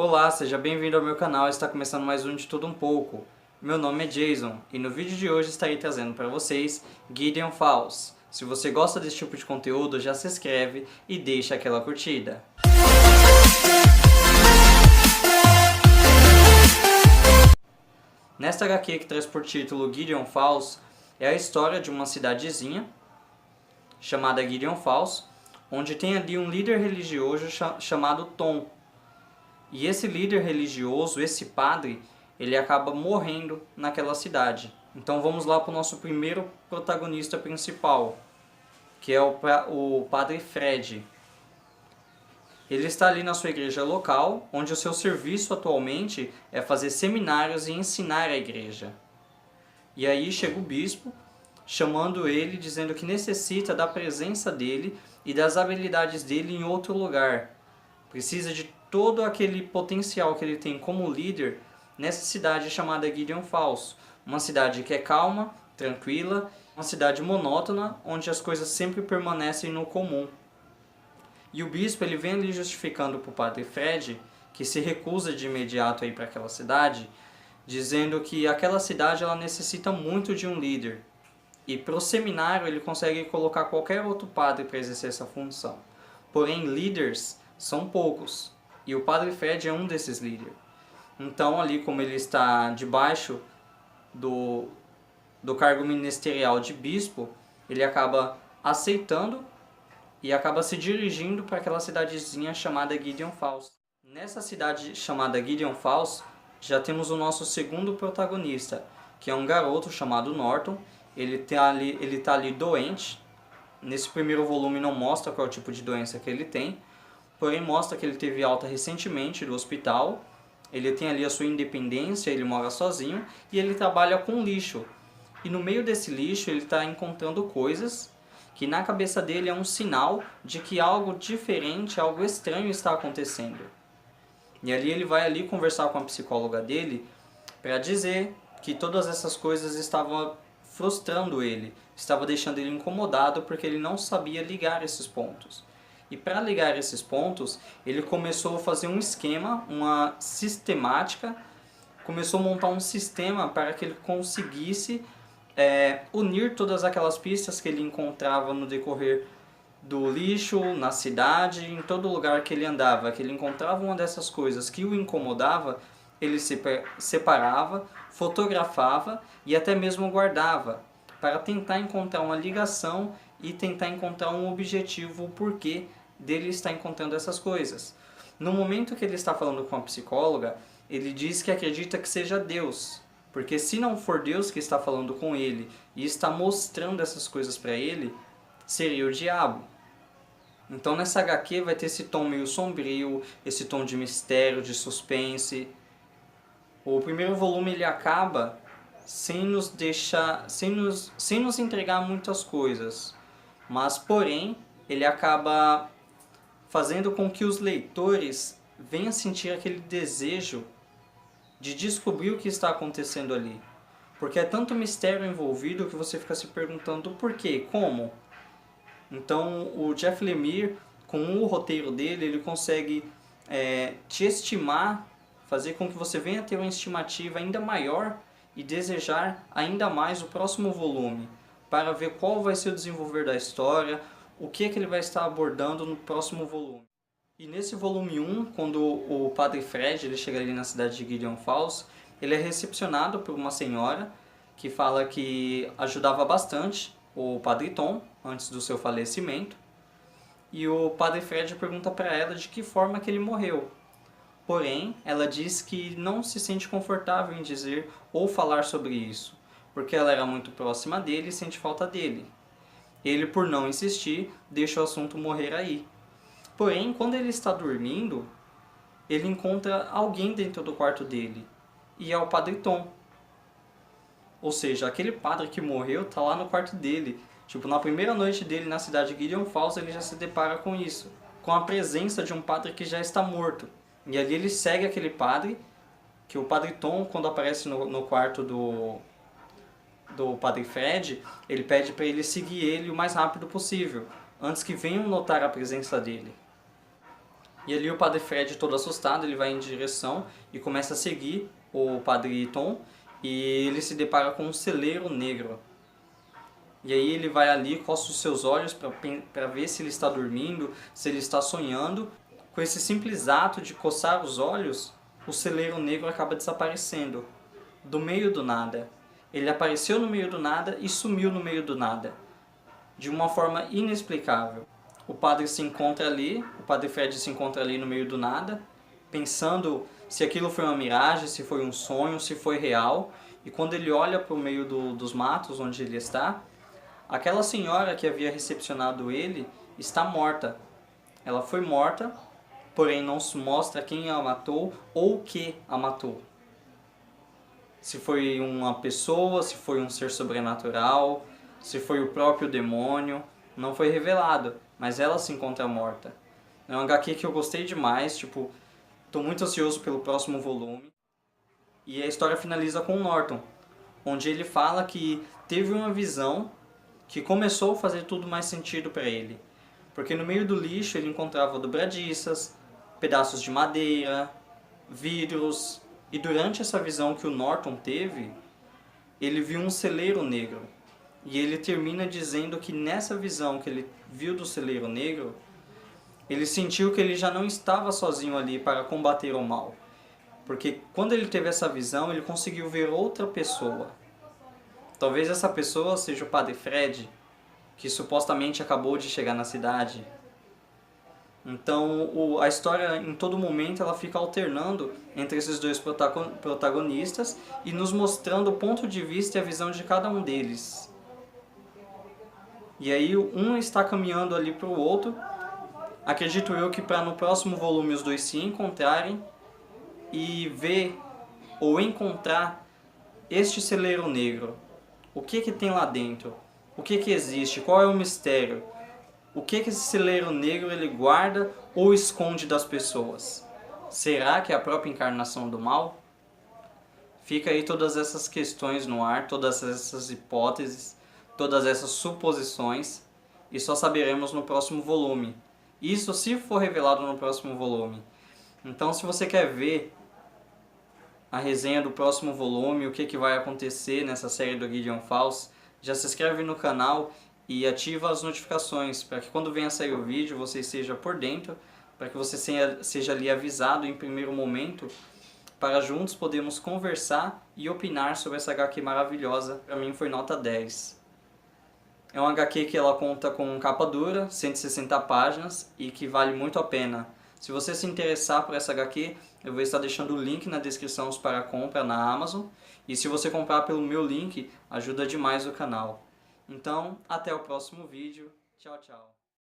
Olá, seja bem-vindo ao meu canal, está começando mais um De Tudo Um Pouco. Meu nome é Jason e no vídeo de hoje estarei trazendo para vocês Gideon Falls. Se você gosta desse tipo de conteúdo, já se inscreve e deixa aquela curtida. Nesta HQ que traz por título Gideon Falls, é a história de uma cidadezinha chamada Gideon Falls, onde tem ali um líder religioso chamado Tom. E esse líder religioso, esse padre, ele acaba morrendo naquela cidade. Então vamos lá para o nosso primeiro protagonista principal, que é o padre Fred. Ele está ali na sua igreja local, onde o seu serviço atualmente é fazer seminários e ensinar a igreja. E aí chega o bispo, chamando ele, dizendo que necessita da presença dele e das habilidades dele em outro lugar. Precisa de todo aquele potencial que ele tem como líder nessa cidade chamada Gideon Falls. Uma cidade que é calma, tranquila, uma cidade monótona, onde as coisas sempre permanecem no comum. E o bispo ele vem ali justificando para o padre Fred, que se recusa de imediato a ir para aquela cidade, dizendo que aquela cidade ela necessita muito de um líder. E para o seminário ele consegue colocar qualquer outro padre para exercer essa função. Porém, líderes são poucos. E o padre Fred é um desses líderes. Então, ali como ele está debaixo do cargo ministerial de bispo, ele acaba aceitando e acaba se dirigindo para aquela cidadezinha chamada Gideon Falls. Nessa cidade chamada Gideon Falls, já temos o nosso segundo protagonista, que é um garoto chamado Norton. Ele tá ali doente. Nesse primeiro volume não mostra qual é o tipo de doença que ele tem, porém mostra que ele teve alta recentemente do hospital. Ele tem ali a sua independência, ele mora sozinho e ele trabalha com lixo. E no meio desse lixo ele está encontrando coisas que na cabeça dele é um sinal de que algo diferente, algo estranho está acontecendo. E ali ele vai ali conversar com a psicóloga dele para dizer que todas essas coisas estavam frustrando ele, estava deixando ele incomodado porque ele não sabia ligar esses pontos. E para ligar esses pontos, ele começou a fazer um esquema, uma sistemática, começou a montar um sistema para que ele conseguisse unir todas aquelas pistas que ele encontrava no decorrer do lixo, na cidade, em todo lugar que ele andava, que ele encontrava uma dessas coisas que o incomodava, ele se separava, fotografava e até mesmo guardava, para tentar encontrar uma ligação e tentar encontrar um objetivo, o porquê dele estar encontrando essas coisas. No momento que ele está falando com a psicóloga, ele diz que acredita que seja Deus, porque se não for Deus que está falando com ele e está mostrando essas coisas para ele, seria o diabo. Então nessa HQ vai ter esse tom meio sombrio, esse tom de mistério, de suspense. O primeiro volume ele acaba sem nos entregar muitas coisas, mas porém ele acaba fazendo com que os leitores venham sentir aquele desejo de descobrir o que está acontecendo ali. Porque é tanto mistério envolvido que você fica se perguntando por quê, como. Então o Jeff Lemire, com o roteiro dele, ele consegue te estimar, fazer com que você venha ter uma estimativa ainda maior e desejar ainda mais o próximo volume, para ver qual vai ser o desenvolver da história, o que é que ele vai estar abordando no próximo volume. E nesse volume 1, quando o padre Fred ele chega ali na cidade de Gideon Falls, ele é recepcionado por uma senhora que fala que ajudava bastante o padre Tom antes do seu falecimento. E o padre Fred pergunta para ela de que forma que ele morreu. Porém, ela diz que não se sente confortável em dizer ou falar sobre isso, porque ela era muito próxima dele e sente falta dele. Ele, por não insistir, deixa o assunto morrer aí. Porém, quando ele está dormindo, ele encontra alguém dentro do quarto dele, e é o padre Tom. Ou seja, aquele padre que morreu está lá no quarto dele. Tipo, na primeira noite dele na cidade de Gideon Falls, ele já se depara com isso, com a presença de um padre que já está morto. E ali ele segue aquele padre, que o padre Tom, quando aparece no quarto do padre Fred, ele pede para ele seguir ele o mais rápido possível, antes que venham notar a presença dele. E ali o Padre Fred, todo assustado, ele vai em direção e começa a seguir o Padre Tom, e ele se depara com um celeiro negro. E aí ele vai ali, coça os seus olhos para ver se ele está dormindo, se ele está sonhando. Com esse simples ato de coçar os olhos, o celeiro negro acaba desaparecendo do meio do nada. Ele apareceu no meio do nada e sumiu no meio do nada, de uma forma inexplicável. O padre se encontra ali, o Padre Fred se encontra ali no meio do nada, pensando se aquilo foi uma miragem, se foi um sonho, se foi real. E quando ele olha para o meio dos matos onde ele está, aquela senhora que havia recepcionado ele está morta. Ela foi morta, porém não se mostra quem a matou ou o que a matou. Se foi uma pessoa, se foi um ser sobrenatural, se foi o próprio demônio, não foi revelado, mas ela se encontra morta. É um HQ que eu gostei demais, tipo, tô muito ansioso pelo próximo volume. E a história finaliza com o Norton, onde ele fala que teve uma visão que começou a fazer tudo mais sentido para ele. Porque no meio do lixo ele encontrava dobradiças, pedaços de madeira, vidros, e durante essa visão que o Norton teve, ele viu um celeiro negro. E ele termina dizendo que nessa visão que ele viu do celeiro negro, ele sentiu que ele já não estava sozinho ali para combater o mal. Porque quando ele teve essa visão, ele conseguiu ver outra pessoa. Talvez essa pessoa seja o Padre Fred, que supostamente acabou de chegar na cidade. Então a história em todo momento ela fica alternando entre esses dois protagonistas e nos mostrando o ponto de vista e a visão de cada um deles. E aí um está caminhando ali para o outro. Acredito eu que para no próximo volume os dois se encontrarem e ver ou encontrar este celeiro negro. O que tem lá dentro? O que existe? Qual é o mistério? O que esse celeiro negro ele guarda ou esconde das pessoas? Será que é a própria encarnação do mal? Fica aí todas essas questões no ar, todas essas hipóteses, todas essas suposições, e só saberemos no próximo volume. Isso se for revelado no próximo volume. Então, se você quer ver a resenha do próximo volume, o que vai acontecer nessa série do Gideon Falls, já se inscreve no canal e ativa as notificações para que quando venha sair o vídeo você esteja por dentro, para que você seja ali avisado em primeiro momento, para juntos podermos conversar e opinar sobre essa HQ maravilhosa. Para mim foi nota 10. É uma HQ que ela conta com capa dura, 160 páginas e que vale muito a pena. Se você se interessar por essa HQ, eu vou estar deixando o link na descrição para compra na Amazon. E se você comprar pelo meu link, ajuda demais o canal. Então, até o próximo vídeo. Tchau, tchau.